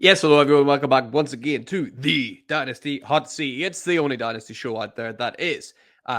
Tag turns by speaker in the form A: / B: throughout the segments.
A: Yes, hello everyone, welcome back once again to the Dynasty Hotseat. It's the only Dynasty show out there that is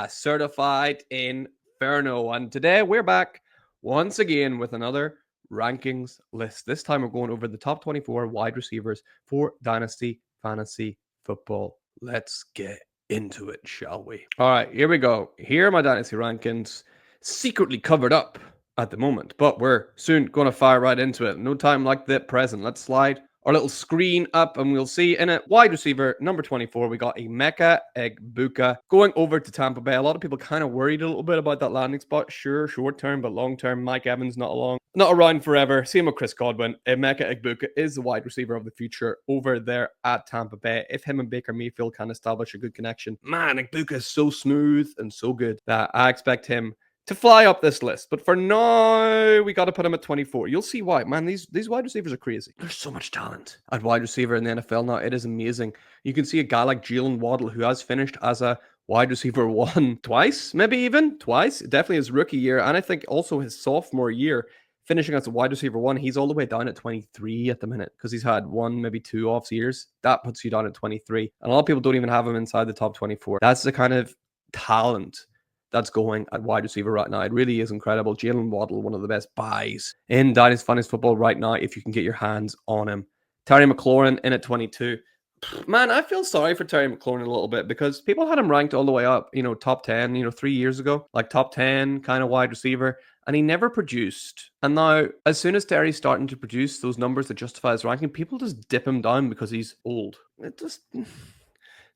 A: certified Inferno. And today we're back once again with another rankings list. This time we're going over the top 24 wide receivers for Dynasty Fantasy Football. Let's get into it, shall we? All right, here we go. Here are my Dynasty rankings, secretly covered up at the moment, but we're soon going to fire right into it. No time like the present. Let's slide our little screen up and we'll see in it wide receiver number 24 we got Emeka Egbuka going over to Tampa Bay. A lot of people kind of worried a little bit about that landing spot. Sure, short term, but long term, Mike Evans not around forever. Same with Chris Godwin. Emeka Egbuka is the wide receiver of the future over there at Tampa Bay. If him and Baker Mayfield can establish a good connection, man, Egbuka is so smooth and so good that I expect him to fly up this list. But for now, we got to put him at 24. You'll see why. Man, these wide receivers are crazy. There's so much talent at wide receiver in the NFL now. It is amazing. You can see a guy like Jalen Waddle, who has finished as a wide receiver one twice, maybe even twice. Definitely his rookie year. And I think also his sophomore year, finishing as a wide receiver one. He's all the way down at 23 at the minute because he's had one, maybe two off years. That puts you down at 23. And a lot of people don't even have him inside the top 24. That's the kind of talent that's going at wide receiver right now. It really is incredible. Jalen Waddle, one of the best buys in Dynasty Fantasy Football right now, if you can get your hands on him. Terry McLaurin in at 22. Man, I feel sorry for Terry McLaurin a little bit because people had him ranked all the way up, top 10, 3 years ago, like top 10 kind of wide receiver, and he never produced. And now, as soon as Terry's starting to produce those numbers that justify his ranking, people just dip him down because he's old. It just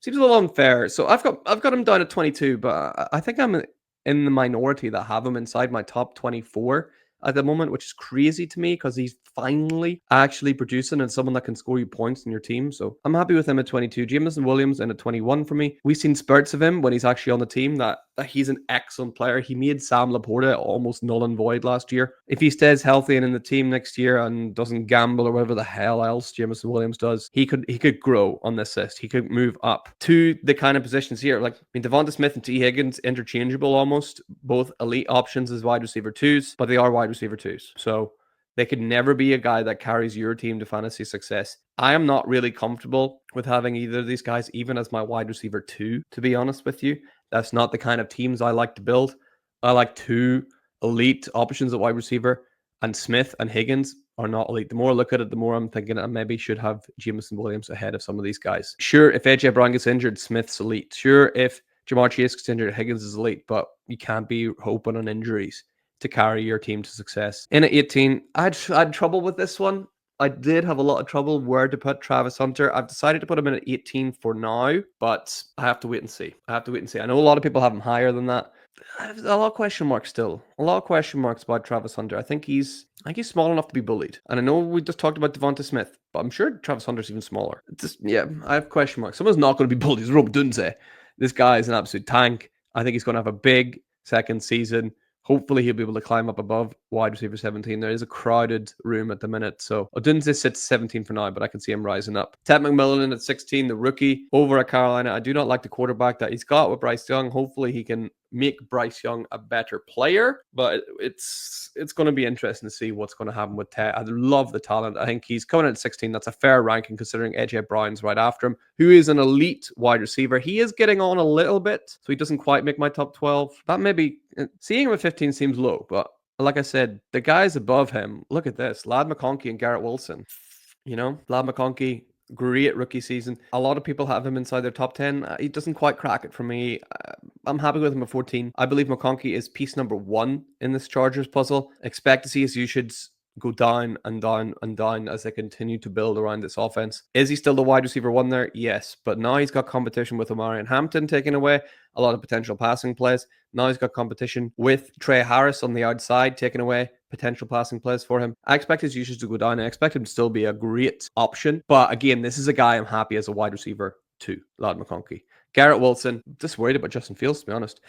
A: seems a little unfair. So I've got him down at 22, but I think I'm in the minority that have him inside my top 24 at the moment, which is crazy to me because he's finally actually producing and someone that can score you points in your team. So I'm happy with him at 22. Jameson Williams in at 21 for me. We've seen spurts of him when he's actually on the team that he's an excellent player. He made Sam Laporta almost null and void last year. If he stays healthy and in the team next year and doesn't gamble or whatever the hell else Jameson Williams does, he could grow on this list. He could move up to the kind of positions here. Like, Devonta Smith and T. Higgins, interchangeable almost. Both elite options as wide receiver twos, but they are wide receiver twos. So they could never be a guy that carries your team to fantasy success. I am not really comfortable with having either of these guys, even as my wide receiver two, to be honest with you. That's not the kind of teams I like to build. I like two elite options at wide receiver, and Smith and Higgins are not elite. The more I look at it, the more I'm thinking I maybe should have Jameson Williams ahead of some of these guys. Sure, if AJ Brown gets injured, Smith's elite. Sure, if Jamar Chase gets injured, Higgins is elite, but you can't be hoping on injuries to carry your team to success. In at 18, I had trouble with this one. I did have a lot of trouble where to put Travis Hunter. I've decided to put him in at 18 for now, but I have to wait and see. I know a lot of people have him higher than that. I have a lot of question marks still. A lot of question marks about Travis Hunter. I think he's small enough to be bullied. And I know we just talked about Devonta Smith, but I'm sure Travis Hunter's even smaller. I have question marks. Someone's not going to be bullied. It's Rob Dunze. This guy is an absolute tank. I think he's going to have a big second season. Hopefully, he'll be able to climb up above wide receiver 17. There is a crowded room at the minute. So Odunze sits 17 for now, but I can see him rising up. Ted McMillan at 16, the rookie over at Carolina. I do not like the quarterback that he's got with Bryce Young. Hopefully, he can make Bryce Young a better player, but it's going to be interesting to see what's going to happen with Ted. I love the talent. I think he's coming in at 16. That's a fair ranking considering AJ Brown's right after him, who is an elite wide receiver. He is getting on a little bit, so he doesn't quite make my top 12. That maybe seeing him at 15 seems low, but like I said, the guys above him, look at this. Lad McConkey and Garrett Wilson. Lad McConkey, great rookie season. A lot of people have him inside their top 10. He doesn't quite crack it for me. I'm happy with him at 14. I believe McConkey is piece number 1 in this Chargers puzzle. Expect to see his usage go down and down and down as they continue to build around this offense. Is he still the wide receiver 1 there? Yes, but now he's got competition with Omarion Hampton taking away a lot of potential passing plays. Now he's got competition with Trey Harris on the outside taking away potential passing plays for him. I expect his usage to go down. I expect him to still be a great option. But again, this is a guy I'm happy as a wide receiver 2, Lad McConkey. Garrett Wilson, just worried about Justin Fields, to be honest.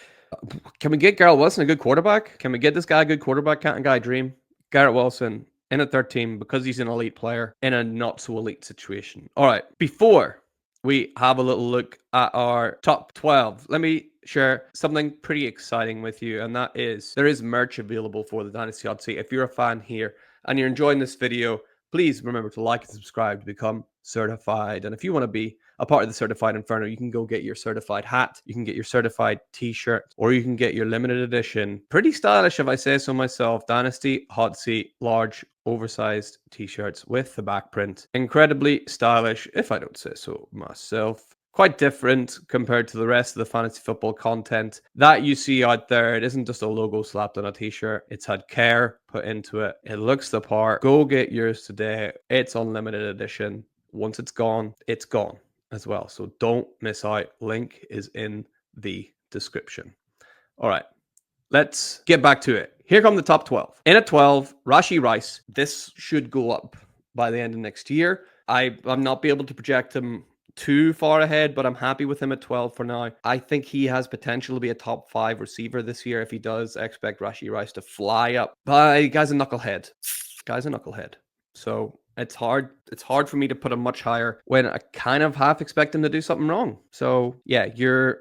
A: Can we get Garrett Wilson a good quarterback? Can we get this guy a good quarterback? Can't a guy dream? Garrett Wilson in at 13 because he's an elite player in a not so elite situation. All right, before we have a little look at our top 12, let me share something pretty exciting with you, and that is there is merch available for the Dynasty Hotseat. If you're a fan here and you're enjoying this video, please remember to like and subscribe to become certified. And if you want to be a part of the Certified Inferno, you can go get your certified hat, you can get your certified t-shirt, or you can get your limited edition, pretty stylish if I say so myself, Dynasty Hotseat large oversized t-shirts with the back print. Incredibly stylish if I don't say so myself. Quite different compared to the rest of the fantasy football content that you see out there. It isn't just a logo slapped on a t-shirt. It's had care put into it. It looks the part. Go get yours today. It's unlimited edition. Once it's gone as well. So don't miss out. Link is in the description. All right, let's get back to it. Here come the top 12. In at 12, Rashee Rice. This should go up by the end of next year. I'm not be able to project him too far ahead, but I'm happy with him at 12 for now. I think he has potential to be a top 5 receiver this year. If he does, I expect Rashee Rice to fly up. But guy's a knucklehead. So it's hard for me to put him much higher when I kind of half expect him to do something wrong. So yeah, you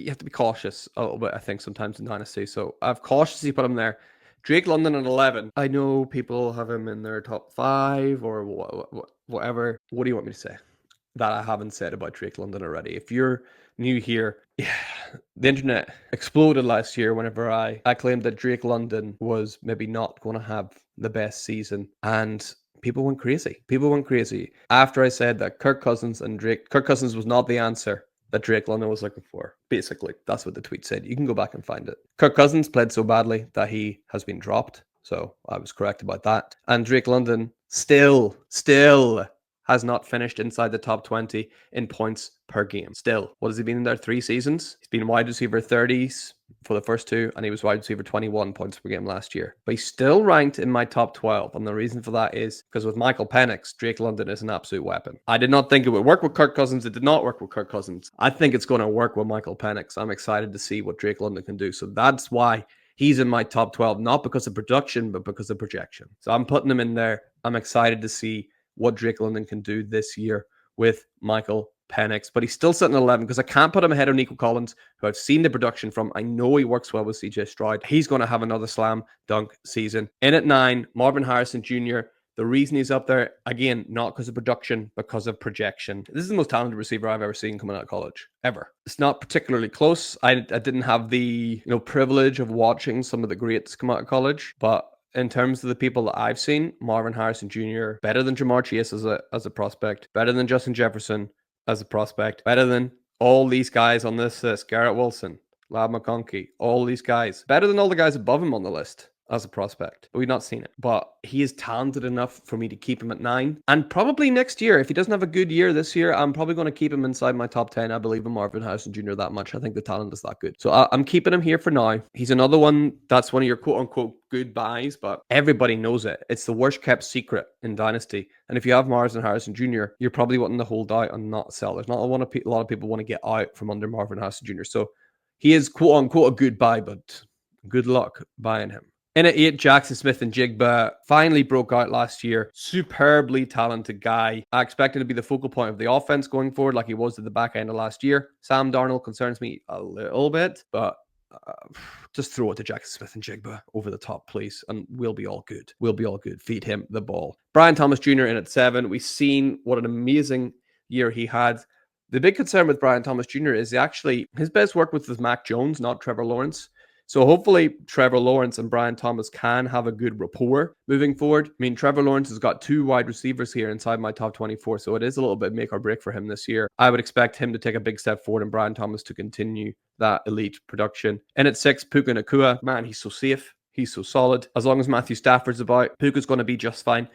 A: have to be cautious a little bit, I think, sometimes in Dynasty. So I've cautiously put him there. Drake London at 11. I know people have him in their top 5 or whatever. What do you want me to say that I haven't said about Drake London already? If you're new here, yeah, the internet exploded last year whenever I claimed that Drake London was maybe not going to have the best season, and people went crazy after I said that Kirk Cousins was not the answer that Drake London was looking for. Basically, that's what the tweet said. You can go back and find it. Kirk Cousins played so badly that he has been dropped. So I was correct about that. And Drake London still has not finished inside the top 20 in points per game. Still, what has he been in there? 3 seasons? He's been wide receiver 30s for the first 2, and he was wide receiver 21 points per game last year. But he's still ranked in my top 12, and the reason for that is because with Michael Penix, Drake London is an absolute weapon. I did not think it would work with Kirk Cousins. It did not work with Kirk Cousins. I think it's going to work with Michael Penix. I'm excited to see what Drake London can do. So that's why he's in my top 12, not because of production, but because of projection. So I'm putting him in there. I'm excited to see what Drake London can do this year with Michael Penix, but he's still sitting at 11 because I can't put him ahead of Nico Collins, who I've seen the production from. I know he works well with CJ Stroud. He's going to have another slam dunk season. In at 9, Marvin Harrison Jr. The reason he's up there, again, not because of production, because of projection. This is the most talented receiver I've ever seen coming out of college, ever. It's not particularly close. I didn't have the privilege of watching some of the greats come out of college, but in terms of the people that I've seen, Marvin Harrison Jr., better than Jamar Chase as a prospect, better than Justin Jefferson as a prospect, better than all these guys on this list, Garrett Wilson, Lab McConkey, all these guys, better than all the guys above him on the list as a prospect. But we've not seen it. But he is talented enough for me to keep him at 9. And probably next year, if he doesn't have a good year this year, I'm probably going to keep him inside my top 10. I believe in Marvin Harrison Jr. that much. I think the talent is that good. So I'm keeping him here for now. He's another one that's one of your quote-unquote good buys, but everybody knows it. It's the worst kept secret in Dynasty. And if you have Marvin Harrison Jr., you're probably wanting to hold out and not sell. There's not a lot of people want to get out from under Marvin Harrison Jr. So he is quote-unquote a good buy, but good luck buying him. In at 8, Jackson Smith-Njigba finally broke out last year. Superbly talented guy. I expect him to be the focal point of the offense going forward like he was at the back end of last year. Sam Darnold concerns me a little bit, but just throw it to Jackson Smith-Njigba over the top, please, and we'll be all good. Feed him the ball. Brian Thomas Jr. in at 7. We've seen what an amazing year he had. The big concern with Brian Thomas Jr. is his best work with Mac Jones, not Trevor Lawrence. So hopefully Trevor Lawrence and Brian Thomas can have a good rapport moving forward. I mean, Trevor Lawrence has got 2 wide receivers here inside my top 24, so it is a little bit make or break for him this year. I would expect him to take a big step forward and Brian Thomas to continue that elite production. And at 6, Puka Nacua. Man, he's so safe. He's so solid. As long as Matthew Stafford's about, Puka's going to be just fine.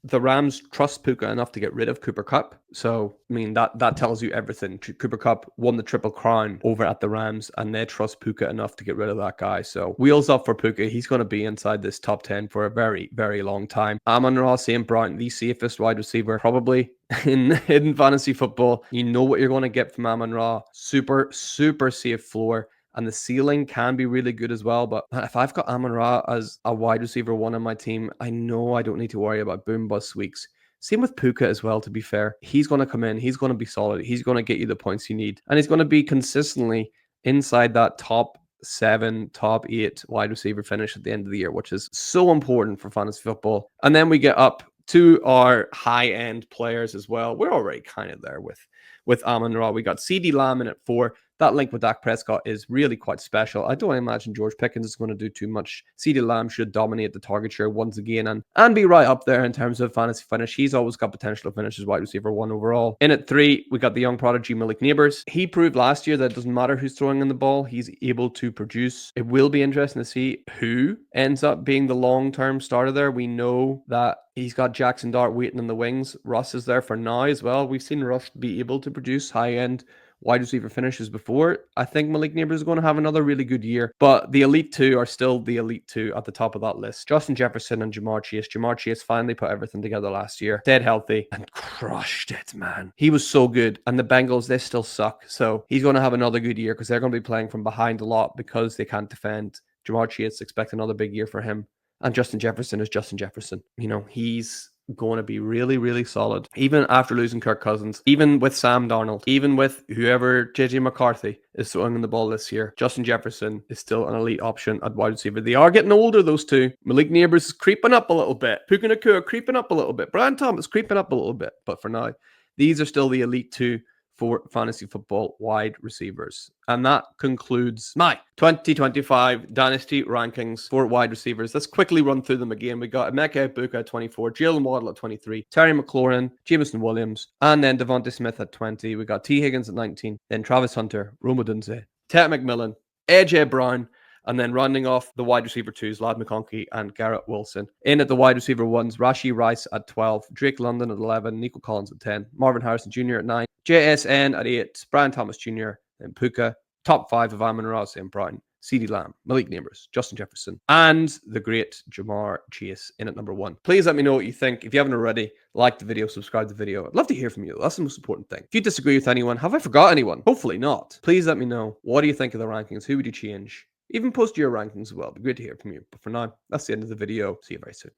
A: The Rams trust Puka enough to get rid of Cooper Kupp. So, I mean, that tells you everything. Cooper Kupp won the Triple Crown over at the Rams, and they trust Puka enough to get rid of that guy. So, wheels up for Puka. He's going to be inside this top 10 for a very, very long time. Amon-Ra St. Brown, the safest wide receiver, probably in fantasy football. You know what you're going to get from Amon-Ra. Super, super safe floor. And the ceiling can be really good as well. But if I've got Amon-Ra as a wide receiver 1 on my team, I know I don't need to worry about boom bust weeks. Same with Puka as well, to be fair. He's going to come in. He's going to be solid. He's going to get you the points you need. And he's going to be consistently inside that top 7, top 8 wide receiver finish at the end of the year, which is so important for fantasy football. And then we get up to our high-end players as well. We're already kind of there with Amon-Ra. We got CeeDee Lamb in at 4. That link with Dak Prescott is really quite special. I don't imagine George Pickens is going to do too much. CeeDee Lamb should dominate the target share once again and be right up there in terms of fantasy finish. He's always got potential to finish as wide receiver 1 overall. In at 3, we got the young prodigy Malik Neighbors. He proved last year that it doesn't matter who's throwing in the ball. He's able to produce. It will be interesting to see who ends up being the long-term starter there. We know that he's got Jackson Dart waiting in the wings. Russ is there for now as well. We've seen Russ be able to produce high-end wide receiver finishes before. I think Malik Neighbors is going to have another really good year, but the elite 2 are still the elite 2 at the top of that list. Justin Jefferson and Jamar Chase. Jamar Chase finally put everything together last year. Dead healthy and crushed it, man. He was so good, and the Bengals, they still suck. So he's going to have another good year because they're going to be playing from behind a lot because they can't defend. Jamar Chase, expect another big year for him. And Justin Jefferson is Justin Jefferson. You know, he's going to be really, really solid. Even after losing Kirk Cousins, even with Sam Darnold, even with whoever JJ McCarthy is throwing the ball this year, Justin Jefferson is still an elite option at wide receiver. They are getting older, those two. Malik Neighbors is creeping up a little bit. Puka Nacua creeping up a little bit. Brian Thomas creeping up a little bit. But for now, these are still the elite 2 for fantasy football wide receivers. And that concludes my 2025 Dynasty rankings for wide receivers. Let's quickly run through them again. We got Emeka Egbuka at 24, Jalen Waddle at 23, Terry McLaurin, Jameson Williams, and then Devontae Smith at 20. We got T. Higgins at 19, then Travis Hunter, Rome Odunze, Ted McMillan, AJ Brown, and then rounding off the wide receiver 2s, Lad McConkey and Garrett Wilson. In at the wide receiver 1s, Rashee Rice at 12, Drake London at 11, Nico Collins at 10, Marvin Harrison Jr. at 9, JSN at 8, Brian Thomas Jr., then Puka. Top 5 of Amon-Ra St. Brown, CeeDee Lamb, Malik Neighbors, Justin Jefferson, and the great Jamar Chase in at number 1. Please let me know what you think. If you haven't already, like the video, subscribe to the video. I'd love to hear from you. That's the most important thing. If you disagree with anyone, have I forgot anyone? Hopefully not. Please let me know. What do you think of the rankings? Who would you change? Even post your rankings as well. It'd be great to hear from you. But for now, that's the end of the video. See you very soon.